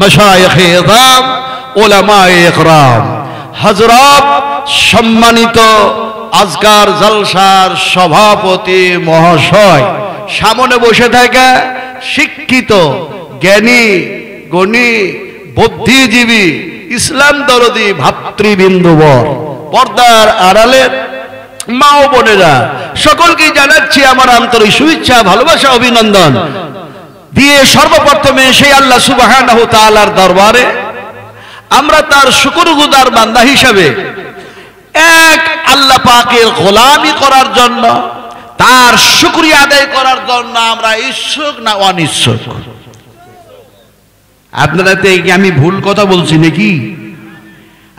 মাশায়েখে ইযাম, উলামায়ে ইকরাম, হযরত সম্মানিত আজকার জলসার সভাপতি মহাশয়, সামনে বসে থাকা শিক্ষিত জ্ঞানী গুণী বুদ্ধিজীবী ইসলাম দরদি ভাতৃবৃন্দবর, পর্দার আড়ালের মা ও বোনেরা, সকলকে জানাচ্ছি আমার আন্তরিক শুভেচ্ছা, ভালোবাসা, অভিনন্দন দিয়ে সর্বপ্রথমে সেই আল্লাহ সুবহানাহু তাআলার দরবারে আমরা তার শুকরগুজার বান্দা হিসেবে এক আল্লাহ পাকের গোলামি করার জন্য, তার শুকরিয়া আদায় করার জন্য আমরা ইচ্ছুক না অনিচ্ছুক? আপনারা তো আমি ভুল কথা বলছি নাকি?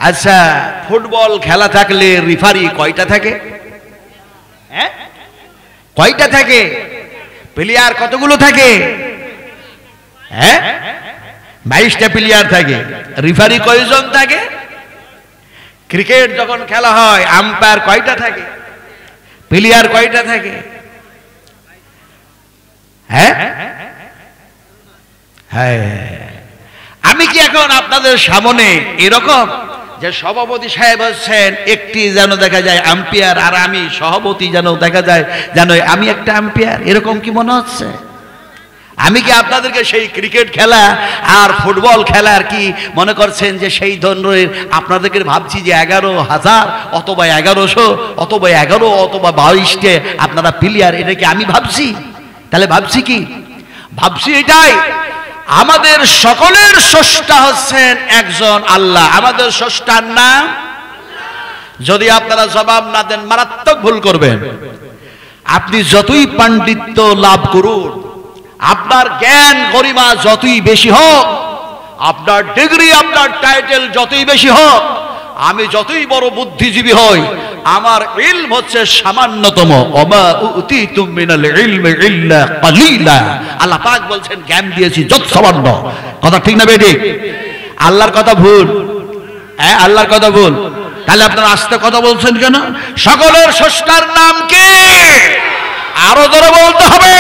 আচ্ছা, ফুটবল খেলা থাকলে রেফারি কয়টা থাকে? হ্যাঁ, কয়টা থাকে? প্লেয়ার কতগুলো থাকে? হ্যাঁ, 22টা প্লেয়ার থাকে। রেফারি কয়জন থাকে? ক্রিকেট যখন খেলা হয় আম্পায়ার কয়টা থাকে? প্লেয়ার কয়টা থাকে? হ্যাঁ হ্যাঁ, আমি কি এখন আপনাদের সামনে এরকম যে সভাপতি সাহেব হচ্ছেন একটি যেন দেখা যায় আম্পায়ার, আর আমি সভাপতি যেন দেখা যায় যেন আমি একটা আম্পায়ার, এরকম কি মনে হচ্ছে? আমি কি আপনাদেরকে সেই ক্রিকেট খেলা আর ফুটবল খেলার কি মনে করছেন যে সেই ধরনের আপনাদেরকে ভাবছি যে 11,000 অথবা 1100 অথবা 11 অথবা 22টে আপনারা প্লেয়ার, এটা কি আমি ভাবছি? তাহলে ভাবছি কি? ভাবছি এটাই, আমাদের সকলের স্রষ্টা হচ্ছেন একজন আল্লাহ। আমাদের স্রষ্টার নাম, যদি আপনারা জবাব না দেন মারাত্মক ভুল করবেন। আপনি যতই পাণ্ডিত্য লাভ করুন, আপনার জ্ঞান গরিমা যতই বেশি হোক, আপনার ডিগ্রি আপনার টাইটেল যতই বেশি হোক, আমি যতই বড় বুদ্ধিজীবী হই, আমার ইলম হচ্ছে সামান্যতম। ওমা উতিতুম মিনাল ইলমি ইল্লা কালিলা, আল্লাহ পাক বলছেন জ্ঞান দিয়েছি যত সামান্য। কথা ঠিক না বেঠিক? আল্লাহর কথা ভুল? হ্যাঁ, আল্লাহর কথা ভুল। তাহলে আপনারা আস্তে কথা বলছেন কেন? সকলের স্রষ্টার নাম কি? আরো জোরে বলতে হবে।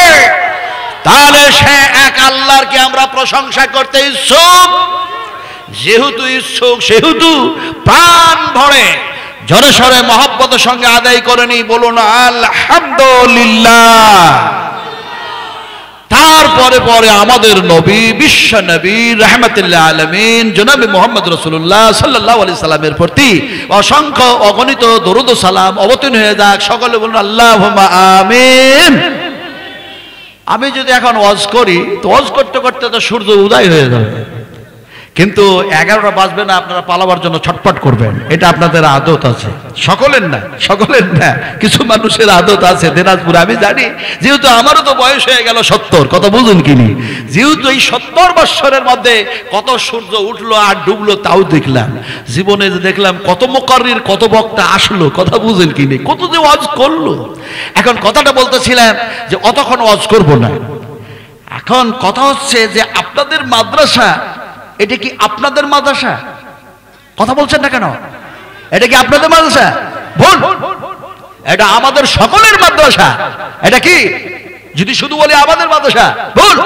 তাহলে সে এক আল্লাহর কি আমরা প্রশংসা করতে ইচ্ছুক? যেহেতু ইচ্ছুক সেহেতু প্রাণ ভরে জোরে সরে মহব্বতের সঙ্গে আদায় করে নি, বলুন আলহামদুলিল্লাহ। তারপরে পরে আমাদের নবী, বিশ্ব নবী, রাহমাতুল্লিল আলামিন জনাবে মুহাম্মদ রাসূলুল্লাহ সাল্লাল্লাহু আলাইহি সাল্লামের প্রতি অসংখ্য অগণিত দরুদ ও সালাম অবতীর্ণ হয়ে যাক। সকলে বলুন আল্লাহুম্মা আমিন। আমি যদি এখন ওয়াজ করি তো ওয়াজ করতে করতে তো সূর্য উদয় হয়ে যাবে, কিন্তু 11টা বাজবে না, আপনারা পালাবার জন্য ছটফট করবেন। এটা আপনাদের আদত আছে, সকলের না, সকলের না, কিছু মানুষের আদত আছে দিনাজপুরে। আমি জানি, যেহেতু আমারও তো বয়স হয়ে গেল 70, কত বুঝুন কিনি, যেহেতু এই 70 বৎসরের মধ্যে কত সূর্য উঠলো আর ডুবলো তাও দেখলাম। জীবনে যে দেখলাম কত মুকাররির, কত বক্তা আসলো, কথা বুঝেন কিনি, কত যে ওয়াজ করলো। এখন কথাটা বলতেছিলাম যে অতক্ষণ ওয়াজ করব না। এখন কথা হচ্ছে যে আপনাদের মাদ্রাসা, এটা কি আপনাদের মাদ্রাসা? কথা বলছেন না কেন? এটা কি আপনাদের মাদ্রাসা? ভুল, এটা আমাদের সকলের মাদ্রাসা। এটা কি? যদি শুধু বলি আমাদের মাদ্রাসা, ভুল।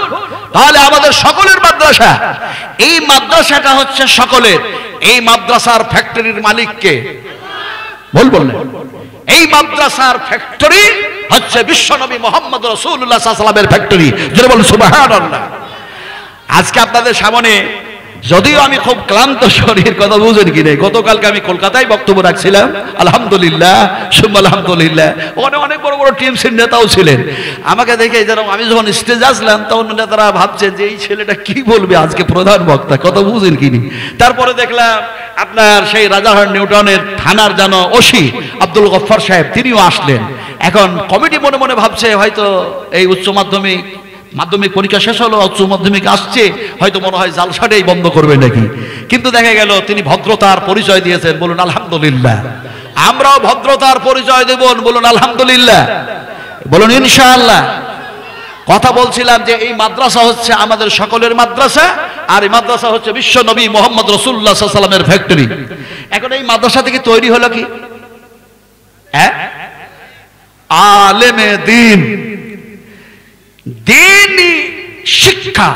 তাহলে আমাদের সকলের মাদ্রাসা। এই মাদ্রাসাটা হচ্ছে সকলের। এই মাদ্রাসার ফ্যাক্টরির মালিক কে? ভুল বললেন। এই মাদ্রাসার ফ্যাক্টরি হচ্ছে বিশ্বনবী মুহাম্মদ রাসূলুল্লাহ সাল্লাল্লাহু আলাইহি ওয়াসাল্লামের ফ্যাক্টরি। জোরে বলুন সুবহানাল্লাহ। আজকে আপনাদের সামনে, যদিও আমি খুব ক্লান্ত শরীর, কথা বুঝেন কি নেই, গতকালকে আমি কলকাতায় বক্তব্য রাখছিলাম, আলহামদুলিল্লাহ সুম্মা আলহামদুলিল্লাহ, ওখানে অনেক বড় বড় টিএমসির নেতাও ছিলেন। আমাকে দেখে যেন আমি যখন স্টেজে আসলাম তখন নেতারা ভাবছেন যে এই ছেলেটা কি বলবে আজকে, প্রধান বক্তা, কথা বুঝেন কিনি। তারপরে দেখলাম আপনার সেই রাজারহাট নিউটাউনের থানার যেন ওসি আব্দুল গফফার সাহেব, তিনিও আসলেন। এখন কমিটি মনে মনে ভাবছে হয়তো এই উচ্চ মাধ্যমিক পরীক্ষা শেষ হলো, উচ্চ মাধ্যমিক আসছে, হয়তো মনে হয় জালসাটাই বন্ধ করবে নাকি। কিন্তু দেখা গেল তিনি ভদ্রতার পরিচয় দিয়েছেন, বলুন আলহামদুলিল্লাহ। আমরাও ভদ্রতার পরিচয় দেব, বলুন আলহামদুলিল্লাহ, বলুন ইনশাআল্লাহ। কথা বলছিলাম যে এই মাদ্রাসা হচ্ছে আমাদের সকলের মাদ্রাসা, আর এই মাদ্রাসা হচ্ছে বিশ্ব নবী মুহাম্মদ রাসূলুল্লাহ সাল্লাল্লাহু আলাইহি ওয়াসাল্লামের ফ্যাক্টরি। এখন এই মাদ্রাসা থেকে তৈরি হলো কি? আলেমে দ্বীন, দ্বীনি শিক্ষা,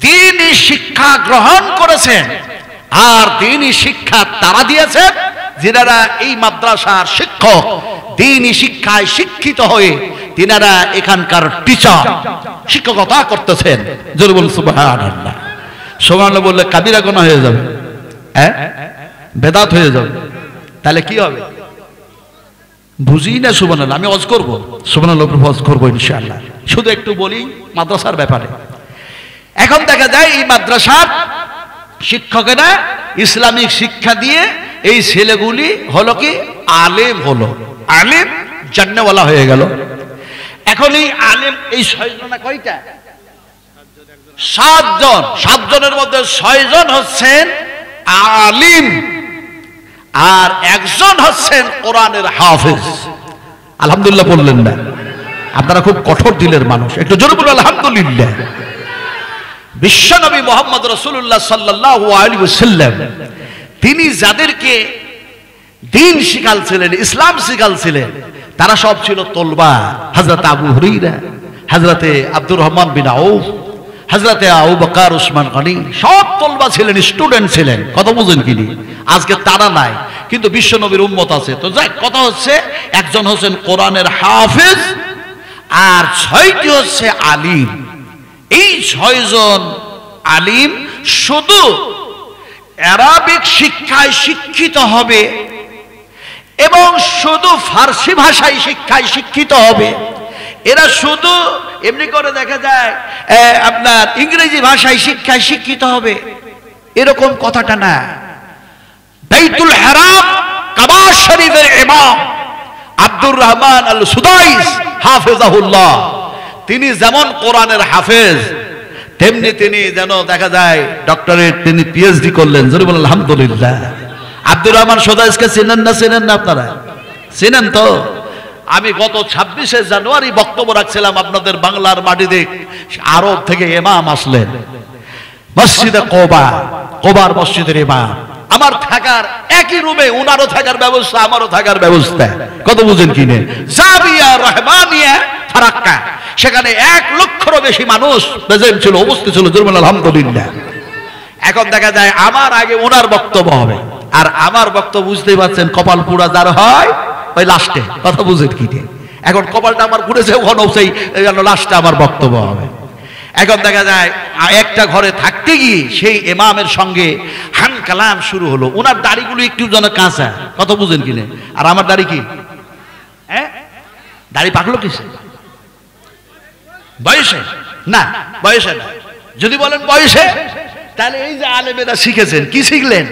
দ্বীনি শিক্ষা গ্রহণ করেছেন, আর দ্বীনি শিক্ষা তারা দিয়েছেন যারা এই মাদ্রাসার শিক্ষক, দ্বীনি শিক্ষায় শিক্ষিত হয়ে তিনারা এখানকার টিচার শিক্ষকতা করতেছেন। জোরে বলুন সুবহানাল্লাহ। সুবহানাল্লাহ বললে কাবিরা গুনাহ হয়ে যাবে, হ্যাঁ বেদাত হয়ে যাবে, তাহলে কি হবে বুঝি না। সুবহানাল্লাহ, আমি ওয়াজ করব, সুবহানাল্লাহ ওয়াজ করব ইনশাআল্লাহ। শুধু একটু বলি মাদ্রাসার ব্যাপারে। এখন দেখা যায় এই মাদ্রাসার শিক্ষকেরা ইসলামিক শিক্ষা দিয়ে এই ছেলেগুলি হলো কি আলেম, হলো আলেম জান্নাওয়ালা হয়ে গেল। এখন এই আলেম এই 6 জনা কয়টা? 7 জন। 7 জনের মধ্যে 6 জন হচ্ছেন আলিম আর একজন হচ্ছেন কোরআনের হাফেজ। আলহামদুলিল্লাহ বললেন না? আপনারা খুব কঠোর দিলের মানুষ, একটু জোরে বলুন আলহামদুলিল্লাহ। বিশ্বনবী মুহাম্মদ রাসূলুল্লাহ সাল্লাল্লাহু আলাইহি ওয়াসাল্লাম তিনি যাদেরকে দ্বীন শিখালছিলেন, ইসলাম শিখালছিলেন, তারা সব ছিল তলবা। হযরত আবু হুরায়রা, হযরতে আব্দুর রহমান বিন আউফ, হযরতে আবু বকর উসমান গনি, সব তলবা ছিলেন, স্টুডেন্ট ছিলেন। কথা বুঝেন কিনি? আজকে তারা নাই, কিন্তু বিশ্বনবীর উম্মত আছে। তো যাই কথা হচ্ছে, একজন হচ্ছেন কোরআনের হাফেজ আর 6টি হচ্ছে আলিম। এই 6 জন আলিম শুধু আরবিক শিক্ষায় শিক্ষিত হবে এবং শুধু ফার্সি ভাষায় শিক্ষায় শিক্ষিত হবে। এরা শুধু এমনি করে দেখা যায় আপনার ইংরেজি ভাষায় শিক্ষায় শিক্ষিত হবে, এরকম কথাটা না। বাইতুল হারাম কাবা শরীফের ইমাম আব্দুর রহমান আল সুদাইস হাফেজাহুল্লাহ, তিনি যেমন কোরআনের হাফেজ, তেমনি তিনি যেন দেখা যায় ডক্টরেট, তিনি পিএইচডি করলেন। জোরে বলেন আলহামদুলিল্লাহ। আব্দুর রহমান সুদাইসকে চেনেন না? চেনেন না? আপনারা চেনেন তো? আমি গত 26শে জানুয়ারি বক্তব্য রাখছিলাম আপনাদের বাংলার মাটিতে। আরব থেকে ইমাম আসলেন মসজিদে কোবা, কোবার মসজিদের ইমাম। আমার থাকার একই রুমে, উনারও থাকার ব্যবস্থা, আমারও থাকার ব্যবস্থা। কত বুঝেন কিনে? জাবিয়া রহমানিয়া ফারাক্কা, সেখানে 1 লক্ষেরও বেশি মানুষ প্রেজেন্ট ছিল, উপস্থিত ছিল। জোরে বলেন আলহামদুলিল্লাহ। এখন দেখা যায় আমার আগে ওনার বক্তব্য হবে, আর আমার বক্তব্য বুঝতেই পারছেন কপাল পুরা যার হয় ওই লাস্টে। কথা বুঝেন কিনে? এখন কপালটা আমার পুড়েছে, ওখানে সেই লাস্টে আমার বক্তব্য হবে। এখন দেখা যায় একটা ঘরে থাকতে গিয়ে সেই ইমামের সঙ্গে হান কালাম শুরু হলো। ওনার দাড়িগুলো একটু যেন কাঁচা। কথা বুঝেন কিনে? আর আমার দাড়ি কি, হ্যাঁ দাড়ি পাকলো কিসে? বয়সে না, বয়সে না। যদি বলেন বয়সে, তাহলে এই যে আলেমেরা শিখেছেন, কি শিখলেন?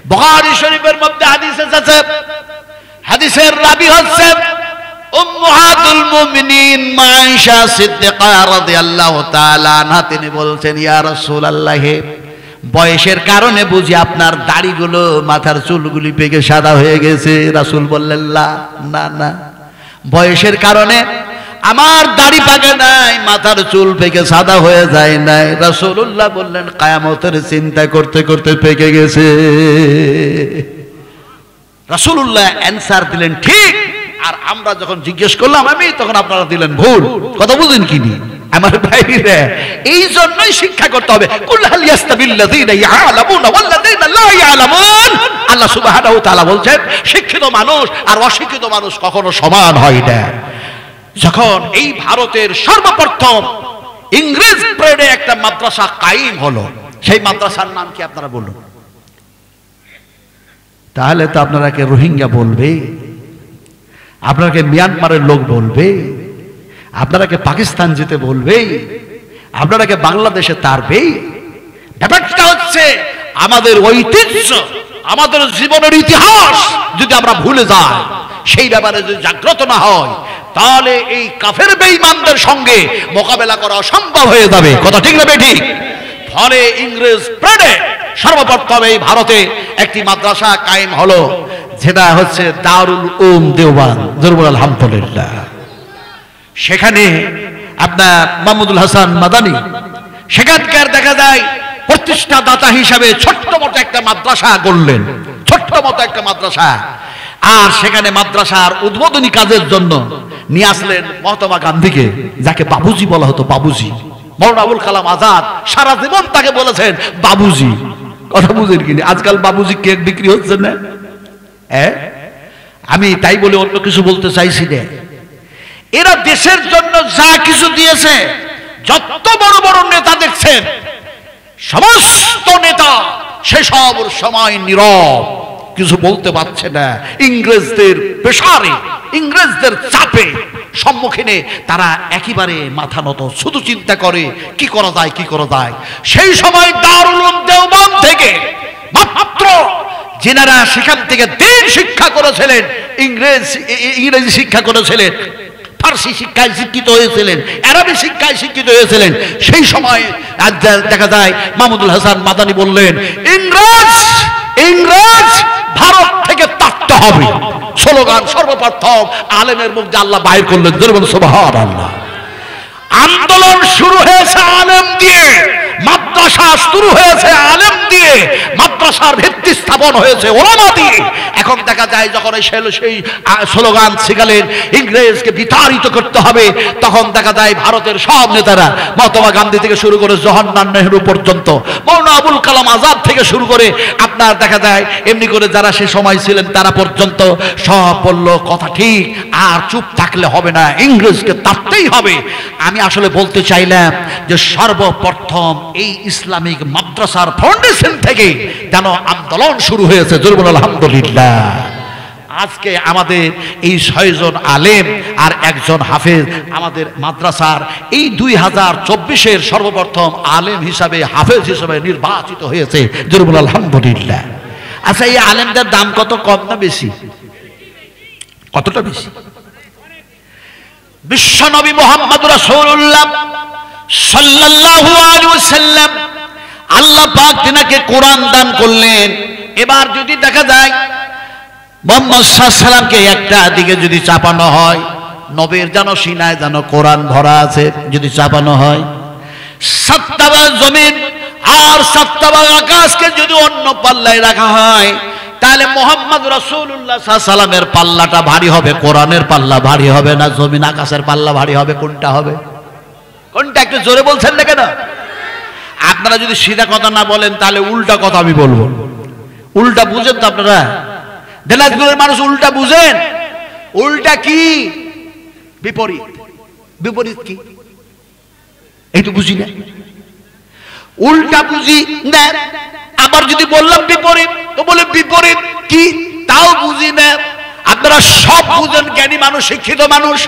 বুখারী শরীফের মধ্যে হাদিস আছে, হাদিসের রাবী হচ্ছে উম্মাহাতুল মুমিনিন আয়েশা সিদ্দিকা রাদিয়াল্লাহু তাআলা আনহা। তিনি বলছেন, ইয়া রাসূলুল্লাহ, বয়সের কারণে বুঝি আপনার দাড়িগুলো, মাথার চুলগুলি পেকে সাদা হয়ে গেছে? রাসূল বললেন, না না, বয়সের কারণে আমার দাড়ি পাকে নাই, মাথার চুল পেকে সাদা হয়ে যায় নাই। রাসূলুল্লাহ বললেন, কিয়ামতের চিন্তা করতে করতে পেকে গেছে। রাসূলুল্লাহ অ্যানসার দিলেন ঠিক, আর আমরা যখন জিজ্ঞেস করলাম আমি, তখন আপনারা দিলেন ভুল। কথা বুঝেন কিনি আমার ভাইরা? এই জন্যই শিক্ষা করতে হবে। কুল হাল ইয়াস্তাবিল্লাযীনা ইয়ালামুনা ওয়াল্লাযীনা লা ইয়ালামুন। আল্লাহ সুবহানাহু ওয়া তাআলা বলছেন, শিক্ষিত মানুষ আর অশিক্ষিত মানুষ কখনো সমান হয় না। যখন এই ভারতের সর্বপ্রথম ইংরেজ প্রেডে একটা মাদ্রাসা কায়েম হলো, সেই মাদ্রাসার নাম কি আপনারা বলুন? তাহলে তো আপনারাকে রোহিঙ্গা বলবে, আপনাকে মিয়ানমারের লোক বলবে, আপনারাকে পাকিস্তান যেতে বলবে, আপনারাকে বাংলাদেশে তাড়বে। ব্যাপারটা হচ্ছে আমাদের ঐতিহ্য, আমাদের জীবনের ইতিহাস যদি আমরা ভুলে যাই, সেই ব্যাপারে যদি জাগ্রত না হয়, তাহলে এই কাফের বেঈমানদের সঙ্গে মোকাবেলা করা অসম্ভব হয়ে যাবে। কথা ঠিক না বেঠিক? ফলে ইংরেজ প্রেডে সর্বপ্রথম এই ভারতে একটি মাদ্রাসা কায়েম হলো, যেটা হচ্ছে দারুল উলুম দেওবান। জরুর আলহামদুলিল্লাহ। সেখানে আপনার মাহমুদুল হাসান মাদানী সেখানকার দেখা যায় প্রতিষ্ঠা দাতা হিসাবে ছোট্ট মতো একটা মাদ্রাসা করলেন, ছোট্ট মতো একটা মাদ্রাসা। আর সেখানে মাদ্রাসার উদ্বোধনী কাজের জন্য নিয়ে আসলেন মহাত্মা গান্ধীকে, যাকে বাবুজি বলা হতো। বাবুজি, মাওলানা আবুল কালাম আজাদ সারা জীবন তাকে বলেছেন বাবুজি। কথা বুঝেন কিনা? আজকাল বাবুজি কেক বিক্রি হচ্ছে না? আমি তাই বলে অন্য কিছু বলতে চাইছি না। এরা দেশের জন্য যা কিছু দিয়েছে, যত বড় বড় নেতা দেখছেন, সমস্ত নেতা সেসব সময় নীরব, কিছু বলতে পারছে না। ইংরেজদের প্রেসারে, ইংরেজদের চাপে সম্মুখীনে তারা একেবারে মাথা নত, শুধু চিন্তা করে কি করা যায়, কি করা যায়। সেই সময় দারুল উলুম দেওবন্দ থেকে মাত্র যেনারা সেখান থেকে দিন শিক্ষা করেছিলেন, ইংরেজি শিক্ষা করেছিলেন, ফার্সি শিক্ষায় শিক্ষিত হয়েছিলেন, আরবি শিক্ষায় শিক্ষিত হয়েছিলেন, সেই সময় দেখা যায় মাহমুদুল হাসান মাদানী বললেন ইংরেজ ভারত থেকে তাড়তে হবে। স্লোগান সর্বপ্রথম আলেমের মুখ দিয়ে আল্লাহ বাইর করলেন, সুবহানাল্লাহ। আন্দোলন শুরু হয়েছে আলেম দিয়ে, মাদ্রাসা শুরু হয়েছে আলেম দিয়ে, মাদ্রাসার ভিত্তি স্থাপন হয়েছে ওলামা দিয়ে। এখন দেখা যায় যখন সেই স্লোগান শিখালেন ইংরেজকে বিতাড়িত করতে হবে, তখন দেখা যায় ভারতের সব নেতারা, মহাত্মা গান্ধী থেকে শুরু করে জওহরলাল নেহরু পর্যন্ত, মাওলানা আবুল কালাম আজাদ থেকে শুরু করে আপনার দেখা যায় এমনি করে যারা সে সময় ছিলেন তারা পর্যন্ত সব বলল কথা ঠিক, আর চুপ থাকলে হবে না, ইংরেজকে তাড়তেই হবে। আমি আসলে বলতে চাইলাম যে সর্বপ্রথম এই ইসলামিক মাদ্রাসার ফাউন্ডেশন থেকে যেন আন্দোলন শুরু হয়েছে, জোরে বলুন আলহামদুলিল্লাহ। আজকে আমাদের এই 6 জন আলেম আর একজন হাফেজ আমাদের মাদ্রাসার এই 2024-এর সর্বপ্রথম আলেম হিসাবে, হাফেজ হিসাবে নির্বাচিত হয়েছে, জোরে বলুন আলহামদুলিল্লাহ। আচ্ছা, এই আলেমদের দাম কত, কম না বেশি? কতটা বেশি? বিশ্ব নবী মুহাম্মদ রাসূলুল্লাহ সাল্লাল্লাহু আলাইহি ওয়াসাল্লাম, আল্লাহ পাক তিনাকে কোরআন দান করলেন। এবার যদি দেখা যায় মুহাম্মদ সাল্লাল্লাহু আলাইহি ওয়াসাল্লামকে একটা দিকে যদি চাপানো হয়, নবীর যেন সিনায় যেন কোরআন ভরা আছে, যদি চাপানো হয়, সাতটা জমিন আর সাতটা আকাশকে যদি অন্য পাল্লায় রাখা হয়, তাহলে মুহাম্মদ রাসূলুল্লাহ সাল্লাল্লাহু আলাইহি ওয়াসাল্লামের পাল্লাটা ভারী হবে, কোরআনের পাল্লা ভারী হবে না জমিন আকাশের পাল্লা ভারী হবে? কোনটা হবে? কোনটা? একটু জোরে বলছেন না কেন? আপনারা যদি সিধা কথা না বলেন তাহলে উল্টা কথা আমি বলবো। উল্টা বুঝেন তো আপনারা? দিনাজপুরের মানুষ উল্টা বুঝেন? উল্টা কি? বিপরীত। বিপরীত কি? এইটু বুঝি না, উল্টা বুঝি না। আবার যদি বললাম বিপরীত, তো বলে বিপরীত কি তাও বুঝি না। আপনারা সব বুঝেন, জ্ঞানী মানুষ, শিক্ষিত মানুষ।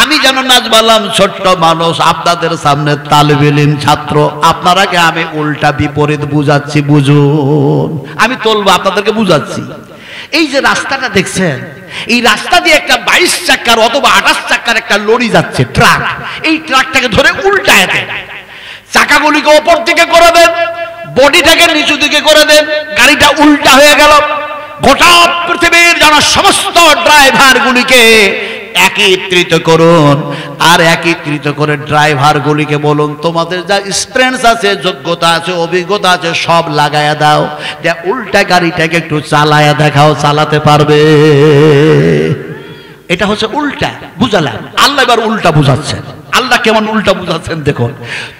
আমি যেন নাচ বালাম ছোট্ট মানুষ, আপনাদের সামনে তালিবে ইলম ছাত্র, আপনারাকে আমি উল্টা বিপরীত বুঝাচ্ছি, বুঝুন। আমি তুলবো, আপনাদেরকে বুঝাচ্ছি। এই যে রাস্তাটা দেখছেন, এই রাস্তা দিয়ে একটা 22 চাকার অথবা 28 চাকার একটা লরি যাচ্ছে, ট্রাক। এই ট্রাকটাকে ধরে উল্টায় দেন, চাকাগুলিকে ওপর দিকে করে দেন, বডিটাকে নিচু দিকে করে দেন, গাড়িটা উল্টা হয়ে গেল। গোটা পৃথিবীর যারা সমস্ত ড্রাইভার গুলিকে একত্রিত করুন, আর একত্রিত করে ড্রাইভার গুলিকে বলুন তোমাদের যা এক্সপেরিয়েন্স আছে, যোগ্যতা আছে, অভিজ্ঞতা আছে, সব লাগায়া দাও, যে উল্টা গাড়িটাকে একটু চালায়া দেখাও, চালাতে পারবে। এটা হচ্ছে উল্টা বুঝালাম। আল্লাহ এবার উল্টা বুঝাচ্ছেন। আল্লাহ কেমন উল্টা বুঝাচ্ছেন দেখুন।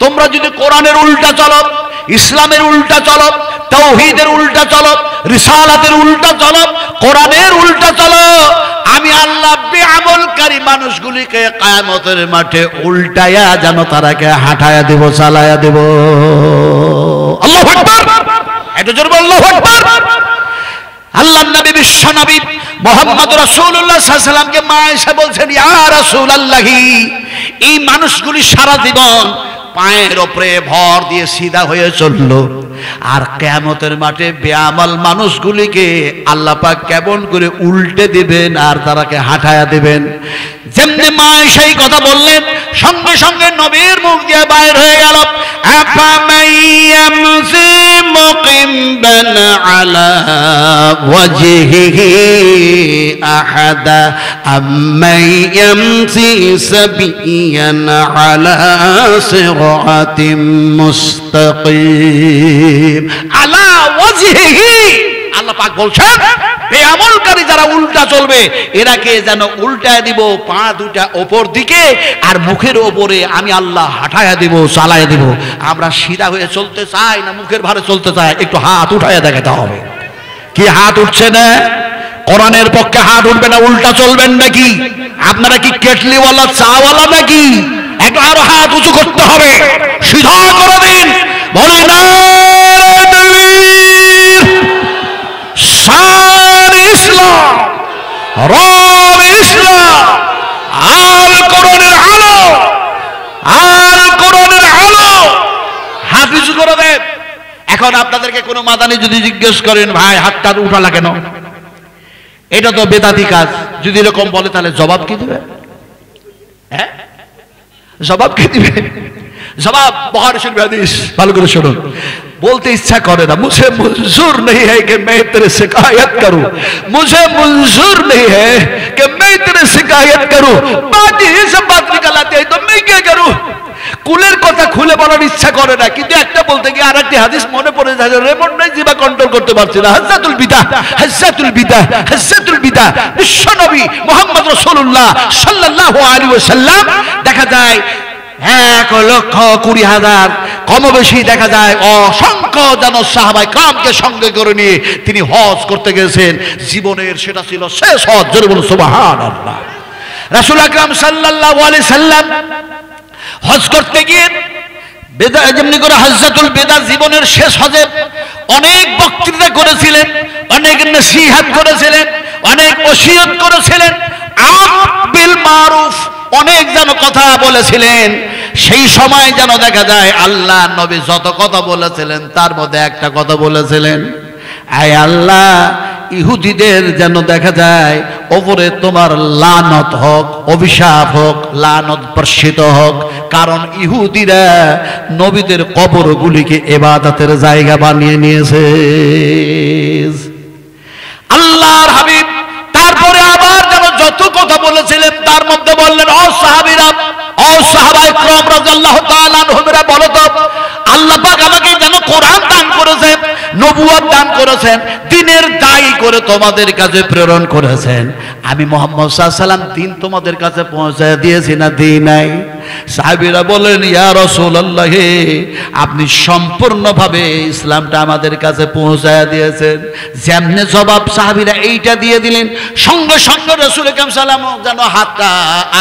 তোমরা যদি কোরআনের উল্টা চলো, ইসলামের উল্টা চলো, তাওহীদের উল্টা চলো, রিসালাতের উল্টা চলো, কোরআনের উল্টা চলো, আমি আল্লাহ বেআমলকারী মানুষগুলিকে কিয়ামতের মাঠে উল্টায়া যেন তারাকে হাঁটায়া দেব, চালায়া দেব। আল্লাহু আকবার! এত জোরে বল, আল্লাহু আকবার! আল্লাহর নবী, বিশ্ব নবী মুহাম্মদ রাসূলুল্লাহ সাল্লাল্লাহু আলাইহি ওয়াসাল্লামকে মা আয়েশা বলছেন, ইয়া রাসূলুল্লাহি, এই মানুষগুলি সারা জীবন পায়ের উপরে ভর দিয়ে সিধা হয়ে চললো, আর কিয়ামতের মাঠে বেআমল মানুষগুলিকে আল্লাহ পাক কেমন করে উল্টে দিবেন আর তারাকে হাঁটায়া দিবেন। যেমনি মা সেই কথা বললেন, সঙ্গে সঙ্গে নবীর মুখ দিয়ে বাইর হয়ে গেল, আফামাইয়ামসি মুকিম্বান আলা ওয়াজহিহি আহাদা আম্মাইয়ামসি সাবিয়ান আলা সিরাতিম মুস্তাকিম। আলা ওয়াজহিহি, আল্লাহ পাক বলছেন বেআমলকারী যারা উল্টা চলবে এরাকে যেন উল্টায় দিব পা দুটা উপর দিকে আর মুখের উপরে আমি আল্লাহ হাঁটায়া দিব চালায়া দিব। আমরা সিধা হয়ে চলতে চাই না মুখের ভারে চলতে চাই? একটু হাত উঠায়া দেখাতে হবে। কি হাত উঠছে না? কোরআনের পক্ষে হাত উঠবে না, উল্টা চলবেন নাকি? আপনারা কি কেটলিওয়ালা চাওয়ালা নাকি? একটু আরো হাত উঁচু করতে হবে, সিধা করে দিন। বলে না ইসলাম রব ইসলাম আল কোরআনের আলো, আল কোরআনের আলো। হাত উঁচু করে দেন। এখন আপনাদেরকে কোনো মাদানি যদি জিজ্ঞেস করেন ভাই হাতটা উঠালা কেন, এটা তো বেদাতি কাজ, যদি এরকম বলে তাহলে জবাব কি দিবে? হ্যাঁ জবাব কি দিবে? জবাব বুখারী শরীফ হাদিস, ভালো করে শুনুন। বলতে ইচ্ছা করে না, মুঝে মঞ্জুর नहीं है कि मैं तेरे शिकायत करूं, मुझे मंजूर नहीं है कि मैं तेरे शिकायत करूं, बाजी से बात निकल आती है तो मैं क्या करूं? কুলের কথা খুলে বলার ইচ্ছা করে না, কিন্তু একটা বলতে গিয়ে আরেকটি হাদিস মনে পড়ে যায়, রেমন্ড নাই জিবা কন্ট্রোল করতে পারছে না। হাজ্জাতুল বিদাহ, হাজ্জাতুল বিদাহ, হাজ্জাতুল বিদাহ। বিশ্বনবী মুহাম্মদ রাসূলুল্লাহ সাল্লাল্লাহু আলাইহি ওয়াসাল্লাম দেখা যায় 1,20,000 কম বেশি দেখা যায় অসংখ্য জন সাহাবায়ে কেরামকে সঙ্গে করে নিয়ে তিনি হজ করতে গেছেন। জীবনের সেটা ছিল শেষ হজ। জোরে বলুন সুবহানাল্লাহ। রাসূল আকরাম সাল্লাল্লাহু আলাইহি সাল্লাম হজ করতে গিয়ে বেদা যেমনি করে হজ্জাতুল বেদা জীবনের শেষ হজে অনেক বক্তৃতা করেছিলেন, অনেক নসিহত করেছিলেন, অনেক ওসিয়ত করেছিলেন, আমর বিল মারুফ অনেক যেন কথা বলেছিলেন। সেই সময় যেন দেখা যায় আল্লাহ নবী যত কথা বলেছিলেন তার মধ্যে একটা কথা বলেছিলেন, আয় আল্লাহ ইহুদিদের যেন দেখা যায় ওপরে তোমার লানত হোক, অভিশাপ হোক, লানত বর্ষিত হোক, কারণ ইহুদিরা নবীদের কবরগুলিকে ইবাদতের জায়গা বানিয়ে নিয়েছে। আল্লাহর হাবিব তারপরে আবার যেন যত কথা বলেছিলেন তার মধ্যে বললেন, ও সাহাবীরা, ও সাহাবায়ে কেরাম রাদিয়াল্লাহু তাআলা আনহুরা, বলো তো আল্লাহ পাক আমাকে যেন কোরআন দান করেছেন, নবুয়ত দান করেছেন, দ্বীনের দায়ী করে তোমাদের কাছে প্রেরণ করেছেন। আমি মুহাম্মদ সাল্লাল্লাহু আলাইহি ওয়াসাল্লাম দ্বীন তোমাদের কাছে পৌঁছায় দিয়েছি না দিই নাই? সাহাবীরা বলেন, ইয়া রাসূলুল্লাহ, আপনি সম্পূর্ণভাবে ইসলামটা আমাদের কাছে পৌঁছায় দিয়েছেন। যেমনি জবাব সাহাবীরা এইটা দিয়ে দিলেন, সঙ্গে সঙ্গে রাসূল আকরাম সাল্লাল্লাহু আলাইহি ওয়াসাল্লাম যেন হাতটা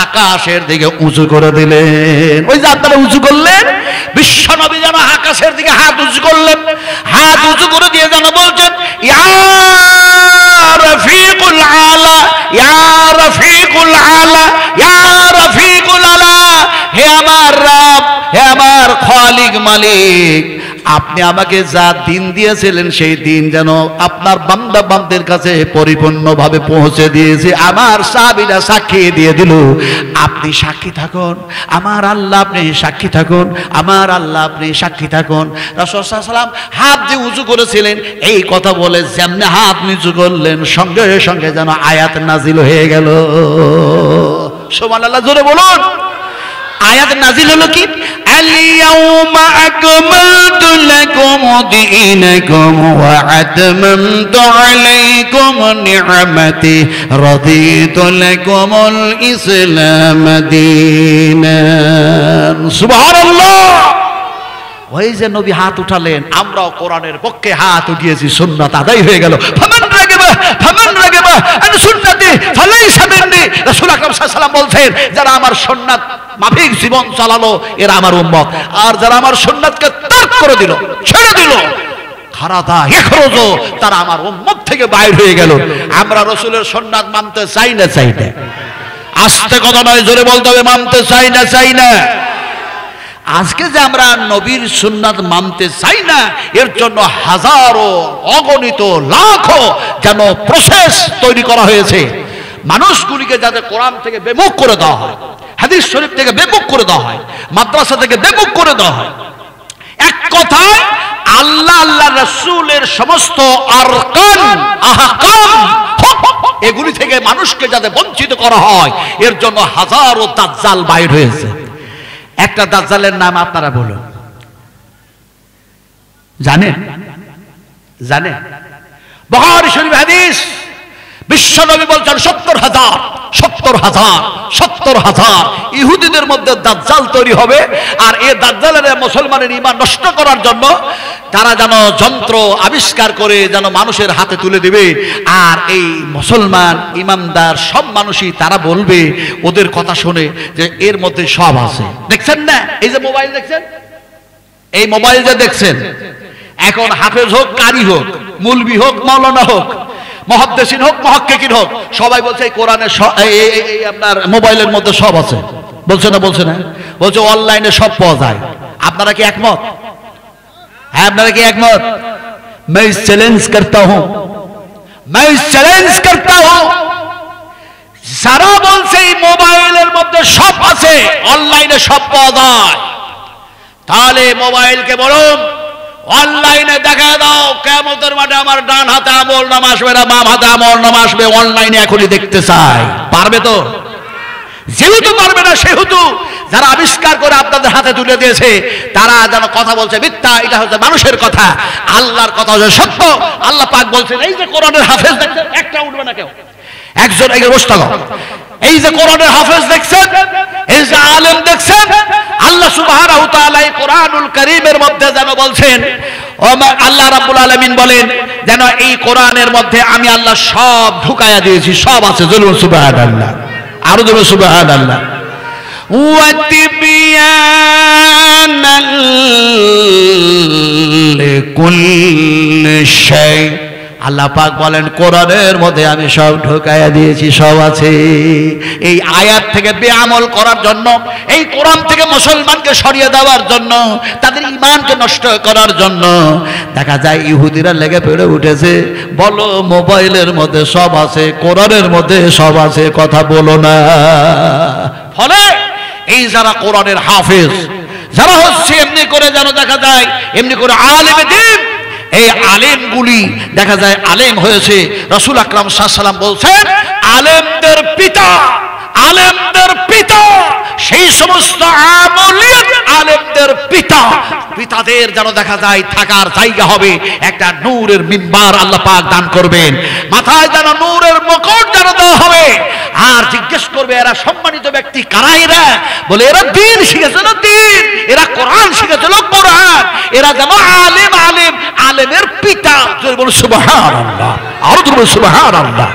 আকাশের দিকে উঁচু করে দিলেন। ওই যে আপনারা উঁচু করলেন, বিশ্বনবী যেন আকাশের দিকে হাত উঁচু করলেন, হাত উঁচু করে দিয়ে যেন বলছেন, ইয়া রফিকুল আলা, ইয়া রফিকুল আলা, ইয়া রফিকুল আলা, হে আমার রব, হে আমার খালিক মালিক, আপনি আমাকে যা দিন দিয়েছিলেন সেই দিন যেন আপনার বান্দা বান্দাদের কাছে পরিপূর্ণভাবে পৌঁছে দিয়েছে। আমার সাহাবীরা সাক্ষী দিয়ে দিল, আপনি সাক্ষী থাকুন, আমার আল্লাহ আপনি সাক্ষী থাকুন, আমার আল্লাহ আপনি সাক্ষী থাকুন। রাসূল সাল্লাল্লাহু আলাইহি ওয়াসাল্লাম হাত যে উঁচু করেছিলেন, এই কথা বলে যেমনি হাত নিচু করলেন, সঙ্গে সঙ্গে যেন আয়াত নাজিল হয়ে গেল। সুবহানাল্লাহ, জোরে বলুন। আয়াত নাজিল হলো কি? আল-ইয়াউমা আকমালতু লাকুম দীনাকুম ওয়া আতমামতু আলাইকুম নি'মাতি রাদিতু লাকুমুল ইসলাম দীনান। সুবহানাল্লাহ। ওই যে নবী হাত উঠালেন, আমরাও কোরআনের পক্ষে হাত উঠিয়েছি, সুন্নাত আদায় হয়ে গেল। ফামান রাগিবা আন সুন্নতি ফালাইসা মিন্নি। রাসূল আকরাম সাল্লাল্লাহু আলাইহি ওয়াসাল্লাম বলছেন, যারা আমার সুন্নাত মাফিক জীবন চালালো এরা আমার উম্মত, আর যারা আমার সুন্নাতকে ত্যাগ করে দিল, ছেড়ে দিল, খারাদা ইখরুজু, তারা আমার উম্মত থেকে বাইর হয়ে গেল। আমরা রাসূলের সুন্নাত মানতে চাই না? চাই না? আস্তে কথা নয়, জোরে বলতে হবে, মানতে চাই না? চাই না? আজকে যে আমরা নবীর সুন্নাত মানতে চাই না, এর জন্য হাজারো অগণিত লাখো যেন প্রসেস তৈরি করা হয়েছে, মানুষগুলিকে যাতে কোরআন থেকে বেমুখ করে দেওয়া হয়, হাদিস শরীফ থেকে বেমুখ করে দেওয়া হয়, মাদ্রাসা থেকে বেমুখ করে দেওয়া হয়। এক কথায় আল্লাহ আল্লাহ রাসূলের সমস্ত আরকান আহকাম এগুলি থেকে মানুষকে যাতে বঞ্চিত করা হয়, এর জন্য হাজারো দাজ্জাল বাইর হয়েছে। একটা দাজ্জালের নাম আপনারা বলুন, জানেন? জানেন? বুখারী শরীফ হাদিস, বিশ্বনবী বলছেন 70,000 ইহুদিদের মধ্যে দাজ্জাল তৈরি হবে। আর এই দাজ্জালের মুসলমানের ঈমান নষ্ট করার জন্য তারা যেন যন্ত্র আবিষ্কার করে যেন মানুষের হাতে তুলে দিবে। আর এই মুসলমান ইমানদার সব মানুষই তারা বলবে ওদের কথা শুনে যে এর মধ্যে সব আছে। দেখছেন না, এই যে মোবাইল দেখছেন, এই মোবাইল যে দেখছেন, এখন হাফেজ হোক, কারি হোক, মুলবি হোক, মাওলানা হোক, মুহাদ্দিসিন হোক, মুহাক্কিকিন হোক, সবাই বলছে এই কোরআনের এই আপনার মোবাইলের মধ্যে সব আছে। বলছে না? বলছে না? বলছে অনলাইনে সব পাওয়া যায়। আপনারা কি একমত? হ্যাঁ, আপনারা কি একমত? मैं चैलेंज करता हूं, যারা বলছে এই মোবাইলের মধ্যে সব আছে, অনলাইনে সব পাওয়া যায়, তাহলে মোবাইলকে বলুন অনলাইনে দেখা দাও, কিয়ামতের মাঠে আমার ডান হাতে আমল নামা আসবে না, বাম হাতে আমল নামা আসবে, অনলাইনে এখনই দেখতে চাই। পারবে তো? যেহেতু পারবে না, সেহেতু যারা আবিষ্কার করে আপনাদের হাতে তুলে দিয়েছে তারা যেন কথা বলছে মিথ্যা, এটা হচ্ছে মানুষের কথা, আল্লাহর কথা হচ্ছে সত্য। আল্লাহ পাক বলছেন এই যে কোরআনের হাফেজ দেখছেন, একটা উঠবে না কেউ, একজন এগিয়ে বসে থাকো। এই যে কোরআনের হাফেজ দেখছেন, এই যে আলেম দেখছেন, আল্লাহ সুবহানাহু ওয়া তাআলা এই কোরআনুল কারীমের মধ্যে যেন বলছেন, আল্লাহ রাব্বুল আলামিন বলেন যেন এই কোরআনের মধ্যে আমি আল্লাহ সব ঢুকায়া দিয়েছি, সব আছে। বলুন সুবহানাল্লাহ, আরো বলুন সুবহানাল্লাহ। ওয়া তিবিয়ানাল লিকুল্লি শাই, আল্লাহ পাক বলেন কোরআনের মধ্যে আমি সব ঢুকাইয়া দিয়েছি, সব আছে। এই আয়াত থেকে বেআমল করার জন্য, এই কোরআন থেকে মুসলমানকে সরিয়ে দেওয়ার জন্য, তাদের ঈমানকে নষ্ট করার জন্য দেখা যায় ইহুদিরা লেগে পড়ে উঠেছে, বলো মোবাইলের মধ্যে সব আছে, কোরআনের মধ্যে সব আছে, কথা বলো না। ফলে এই যারা কোরআনের হাফেজ, যারা হচ্ছে এমনি করে যেন দেখা যায় এমনি করে আলেমে দ্বীন, এই আলেমগুলি দেখা যায় আলেম হয়েছে। রাসূল আকরাম সাল্লাল্লাহু আলাইহি ওয়াসাল্লাম বলছেন আলেমদের পিতা, আলেমদের পিতা, সেই সমস্ত আমলিয়াত আলেমদের পিতা, পিতাদের যেন দেখা যায় থাকার জায়গা হবে একটা নূরের মিম্বার আল্লাহ পাক দান করবেন, মাথায় যেন নূরের মুকুট যেন দেওয়া হবে। আর জিজ্ঞেস করবে এরা সম্মানিত ব্যক্তি কারা? এরা বলে এরা দ্বীন শিখেছে না, দ্বীন, এরা কোরআন শিখেছিল, কোরআন, এরা যেন আলেম, আলেমের পিতা। বলে সুবহানাল্লাহ, আরো বলে সুবহানাল্লাহ।